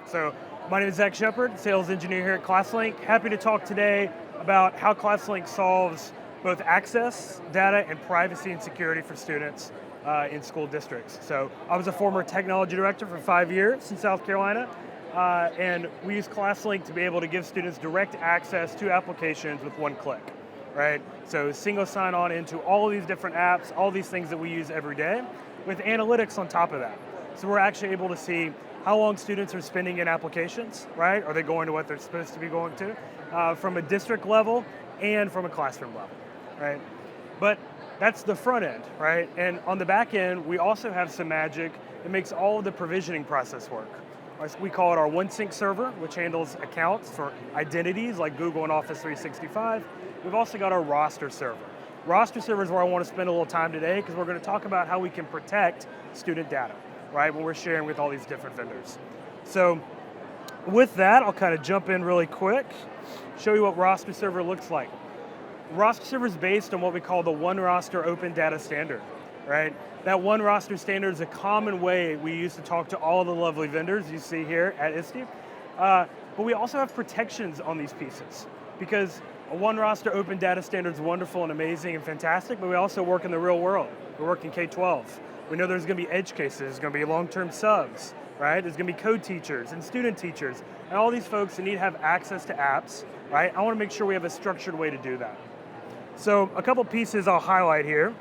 So my name is Zach Shepard, sales engineer here at ClassLink. Happy to talk today about how ClassLink solves both access, data, and privacy and security for students in school districts. So I was a former technology director for 5 years in South Carolina, and we use ClassLink to be able to give students direct access to applications with one click, right? So single sign-on into all of these different apps, all these things that we use every day, with analytics on top of that. So we're actually able to see how long students are spending in applications, right? Are they going to what they're supposed to be going to? From a district level and from a classroom level, right? But that's the front end, right? And on the back end, we also have some magic that makes all of the provisioning process work. We call it our OneSync server, which handles accounts for identities like Google and Office 365. We've also got our roster server. Roster server is where I want to spend a little time today because we're going to talk about how we can protect student data, right, when we're sharing with all these different vendors. So with that, I'll kind of jump in really quick, show you what roster server looks like. Roster server is based on what we call the One Roster Open Data Standard, right? That One Roster Standard is a common way we use to talk to all the lovely vendors you see here at ISTE. But we also have protections on these pieces because a One Roster Open Data Standard is wonderful and amazing and fantastic, but we also work in the real world. We work in K-12. We know there's going to be edge cases, there's going to be long-term subs, right? There's going to be code teachers and student teachers, and all these folks that need to have access to apps, right? I want to make sure we have a structured way to do that. So a couple pieces I'll highlight here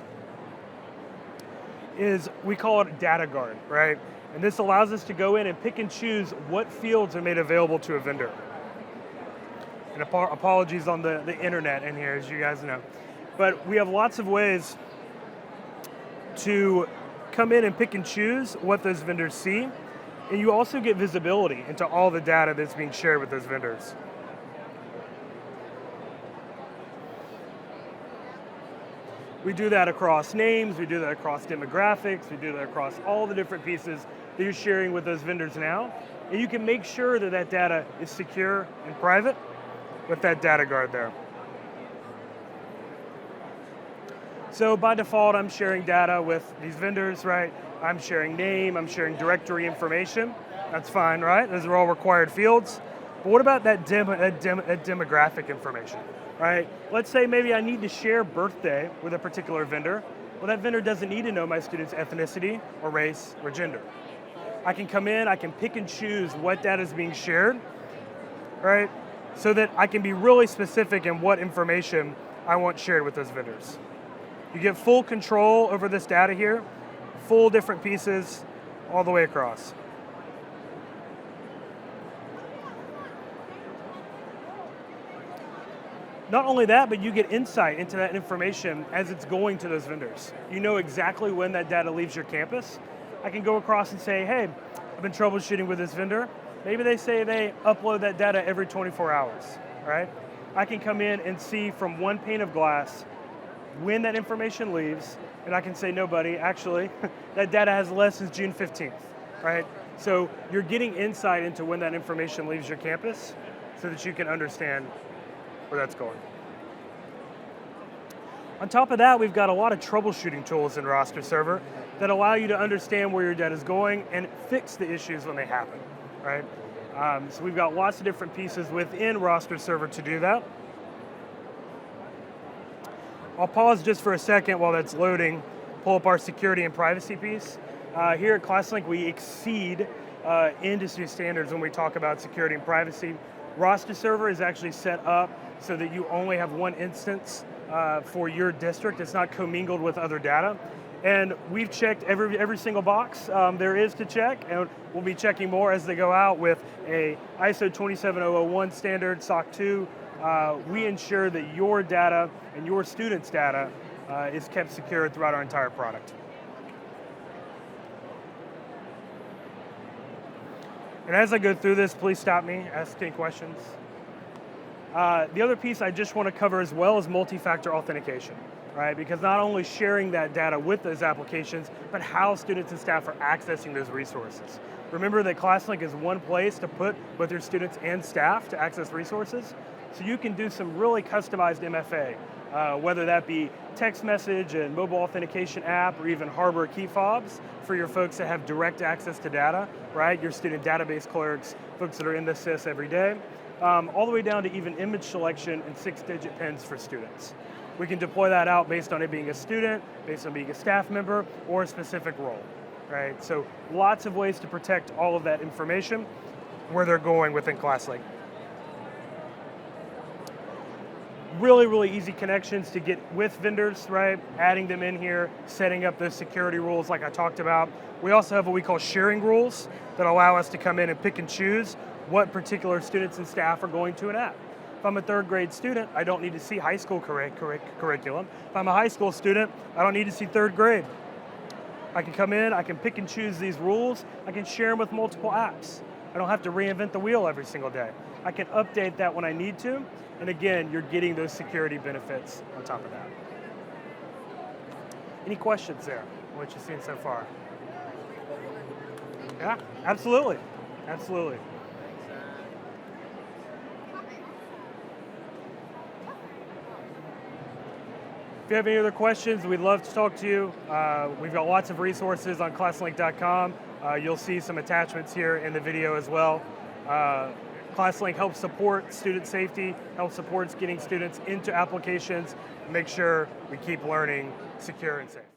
is we call it Data Guard, right? And this allows us to go in and pick and choose what fields are made available to a vendor. And apologies on the internet in here, as you guys know. But we have lots of ways to come in and pick and choose what those vendors see. And you also get visibility into all the data that's being shared with those vendors. We do that across names, we do that across demographics, we do that across all the different pieces that you're sharing with those vendors now. And you can make sure that that data is secure and private with that data guard there. So by default, I'm sharing data with these vendors, right? I'm sharing name, I'm sharing directory information. That's fine, right? Those are all required fields. But what about that demographic information, right? Let's say maybe I need to share birthday with a particular vendor. Well, that vendor doesn't need to know my student's ethnicity or race or gender. I can come in, I can pick and choose what data is being shared, right? So that I can be really specific in what information I want shared with those vendors. You get full control over this data here, full different pieces all the way across. Not only that, but you get insight into that information as it's going to those vendors. You know exactly when that data leaves your campus. I can go across and say, hey, I've been troubleshooting with this vendor. Maybe they say they upload that data every 24 hours, right? I can come in and see from one pane of glass when that information leaves, and I can say, no, buddy, actually, that data has less since June 15th, right? So you're getting insight into when that information leaves your campus so that you can understand where that's going. On top of that, we've got a lot of troubleshooting tools in Roster Server that allow you to understand where your data is going and fix the issues when they happen, right? So we've got lots of different pieces within Roster Server to do that. I'll pause just for a second while that's loading, pull up our security and privacy piece. Here at ClassLink, we exceed industry standards when we talk about security and privacy. Roster Server is actually set up so that you only have one instance for your district. It's not commingled with other data. And we've checked every single box there is to check, and we'll be checking more as they go out with a ISO 27001 standard, SOC 2. We ensure that your data and your students' data is kept secure throughout our entire product. And as I go through this, please stop me, ask any questions. The other piece I just want to cover as well is multi-factor authentication, right? Because not only sharing that data with those applications, but how students and staff are accessing those resources. Remember that ClassLink is one place to put both your students and staff to access resources. So you can do some really customized MFA, whether that be text message and mobile authentication app, or even harbor key fobs for your folks that have direct access to data, right? Your student database clerks, folks that are in the SIS every day, all the way down to even image selection and 6-digit pins for students. We can deploy that out based on it being a student, based on being a staff member, or a specific role, right? So lots of ways to protect all of that information where they're going within ClassLink. Really, really easy connections to get with vendors, right? Adding them in here, setting up those security rules like I talked about. We also have what we call sharing rules that allow us to come in and pick and choose what particular students and staff are going to an app. If I'm a third grade student, I don't need to see high school curriculum. If I'm a high school student, I don't need to see third grade. I can come in, I can pick and choose these rules, I can share them with multiple apps. I don't have to reinvent the wheel every single day. I can update that when I need to, and again, you're getting those security benefits on top of that. Any questions there, what you've seen so far? Yeah, absolutely, absolutely. If you have any other questions, we'd love to talk to you. We've got lots of resources on ClassLink.com. You'll see some attachments here in the video as well. ClassLink helps support student safety, helps support getting students into applications, make sure we keep learning secure and safe.